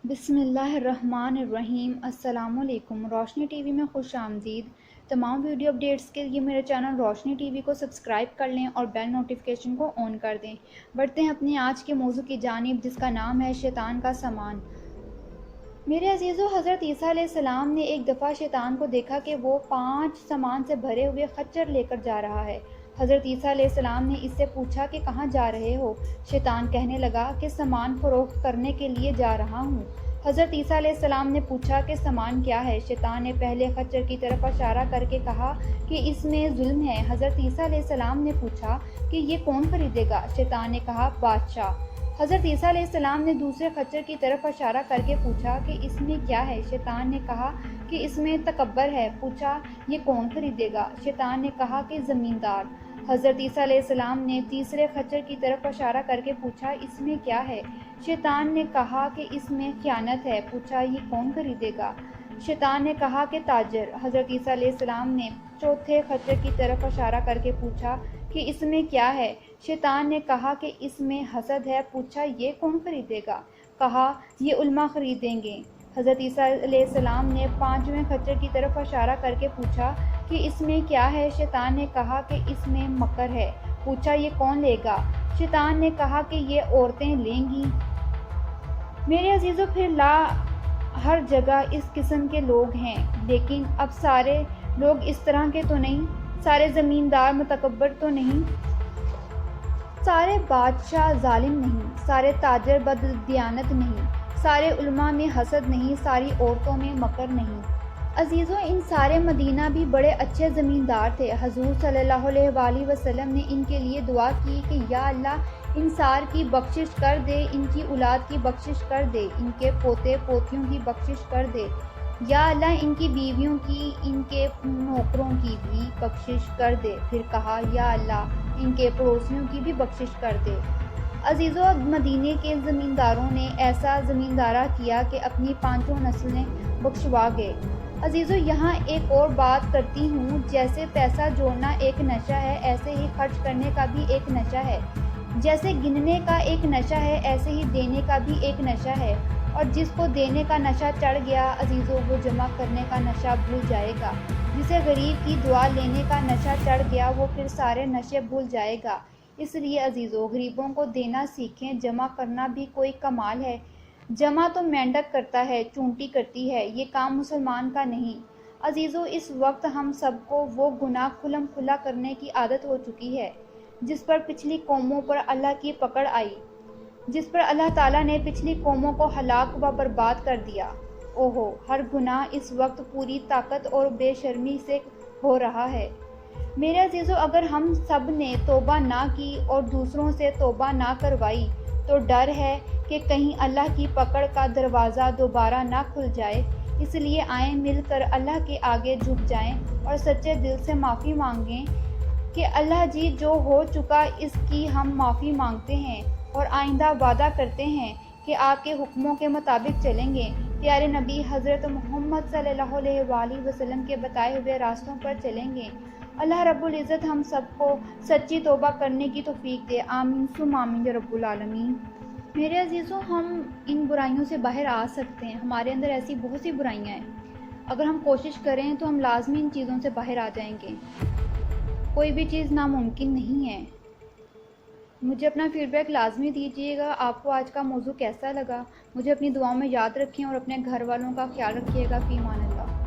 بسم اللہ الرحمن الرحیم۔ السلام علیکم۔ روشنی ٹی وی میں خوش آمدید۔ تمام ویڈیو اپڈیٹس کے لیے میرے چینل روشنی ٹی وی کو سبسکرائب کر لیں اور بیل نوٹیفیکیشن کو آن کر دیں۔ بڑھتے ہیں اپنی آج کے موضوع کی جانب، جس کا نام ہے شیطان کا سامان۔ میرے عزیزو، حضرت عیسیٰ علیہ السلام نے ایک دفعہ شیطان کو دیکھا کہ وہ 5 سامان سے بھرے ہوئے خچر لے کر جا رہا ہے۔ حضرت عیسیٰ علیہ السلام نے اس سے پوچھا کہ کہاں جا رہے ہو؟ شیطان کہنے لگا کہ سامان فروخت کرنے کے لیے جا رہا ہوں۔ حضرت عیسیٰ علیہ السلام نے پوچھا کہ سامان کیا ہے؟ شیطان نے پہلے خچر کی طرف اشارہ کر کے کہا کہ اس میں ظلم ہے۔ حضرت عیسیٰ علیہ السلام نے پوچھا کہ یہ کون خریدے گا؟ شیطان نے کہا بادشاہ۔ حضرت عیسیٰ علیہ السلام نے دوسرے خچر کی طرف اشارہ کر کے پوچھا کہ اس میں کیا ہے؟ شیطان نے کہا کہ اس میں تکبر ہے۔ پوچھا یہ کون خریدے گا؟ شیطان نے کہا کہ زمیندار۔ حضرت عیسیٰ علیہ السلام نے تیسرے خچر کی طرف اشارہ کر کے پوچھا اس میں کیا ہے؟ شیطان نے کہا کہ اس میں خیانت ہے۔ پوچھا یہ کون خریدے گا؟ شیطان نے کہا کہ تاجر۔ حضرت عیسیٰ علیہ السلام نے چوتھے خچر کی طرف اشارہ کر کے پوچھا کہ اس میں کیا ہے؟ شیطان نے کہا کہ اس میں حسد ہے۔ پوچھا یہ کون خریدے گا؟ کہا یہ علماء خریدیں گے۔ حضرت عیسیٰ علیہ السلام نے 5ویں خچر کی طرف اشارہ کر کے پوچھا کہ اس میں کیا ہے؟ شیطان نے کہا کہ اس میں مکر ہے۔ پوچھا یہ کون لے گا؟ شیطان نے کہا کہ یہ عورتیں لیں گی۔ میرے عزیزو، پھر ہر جگہ اس قسم کے لوگ ہیں، لیکن اب سارے لوگ اس طرح کے تو نہیں، سارے زمیندار متکبر تو نہیں، سارے بادشاہ ظالم نہیں، سارے تاجر بددیانت نہیں، سارے علماء میں حسد نہیں، ساری عورتوں میں مکر نہیں۔ عزیزو، ان سارے مدینہ بھی بڑے اچھے زمیندار تھے۔ حضور صلی اللہ علیہ وآلہ وسلم نے ان کے لیے دعا کی کہ یا اللہ ان سار کی بخشش کر دے، ان کی اولاد کی بخشش کر دے، ان کے پوتے پوتیوں کی بخشش کر دے، یا اللہ ان کی بیویوں کی، ان کے نوکروں کی بھی بخشش کر دے۔ پھر کہا یا اللہ ان کے پڑوسیوں کی بھی بخشش کر دے۔ عزیزو، مدینے کے زمینداروں نے ایسا زمیندارہ کیا کہ اپنی 5 نسلیں بخشوا گئے۔ عزیزو، یہاں ایک اور بات کرتی ہوں، جیسے پیسہ جوڑنا ایک نشہ ہے، ایسے ہی خرچ کرنے کا بھی ایک نشہ ہے۔ جیسے گننے کا ایک نشہ ہے، ایسے ہی دینے کا بھی ایک نشہ ہے، اور جس کو دینے کا نشہ چڑھ گیا عزیزو، وہ جمع کرنے کا نشہ بھول جائے گا۔ جسے غریب کی دعا لینے کا نشہ چڑھ گیا، وہ پھر سارے نشے بھول جائے گا۔ اس لیے عزیزو، غریبوں کو دینا سیکھیں۔ جمع کرنا بھی کوئی کمال ہے؟ جمع تو مینڈک کرتا ہے، چونٹی کرتی ہے، یہ کام مسلمان کا نہیں۔ عزیزو، اس وقت ہم سب کو وہ گناہ کھلم کھلا کرنے کی عادت ہو چکی ہے جس پر پچھلی قوموں پر اللہ کی پکڑ آئی، جس پر اللہ تعالیٰ نے پچھلی قوموں کو ہلاک و برباد کر دیا۔ اوہو، ہر گناہ اس وقت پوری طاقت اور بے شرمی سے ہو رہا ہے۔ میرے عزیزو، اگر ہم سب نے توبہ نہ کی اور دوسروں سے توبہ نہ کروائی تو ڈر ہے کہ کہیں اللہ کی پکڑ کا دروازہ دوبارہ نہ کھل جائے۔ اس لیے آئیں مل کر اللہ کے آگے جھک جائیں اور سچے دل سے معافی مانگیں کہ اللہ جی، جو ہو چکا اس کی ہم معافی مانگتے ہیں اور آئندہ وعدہ کرتے ہیں کہ آپ کے حکموں کے مطابق چلیں گے، پیارے نبی حضرت محمد صلی اللہ علیہ وآلہ وسلم کے بتائے ہوئے راستوں پر چلیں گے۔ اللہ رب العزت ہم سب کو سچی توبہ کرنے کی توفیق دے۔ آمین ثم آمین یا رب العالمین۔ میرے عزیزوں، ہم ان برائیوں سے باہر آ سکتے ہیں۔ ہمارے اندر ایسی بہت سی برائیاں ہیں، اگر ہم کوشش کریں تو ہم لازمی ان چیزوں سے باہر آ جائیں گے۔ کوئی بھی چیز ناممکن نہیں ہے۔ مجھے اپنا فیڈ بیک لازمی دیجیے گا۔ آپ کو آج کا موضوع کیسا لگا؟ مجھے اپنی دعاؤں میں یاد رکھیں اور اپنے گھر والوں کا خیال رکھیے گا۔ فی امان اللہ۔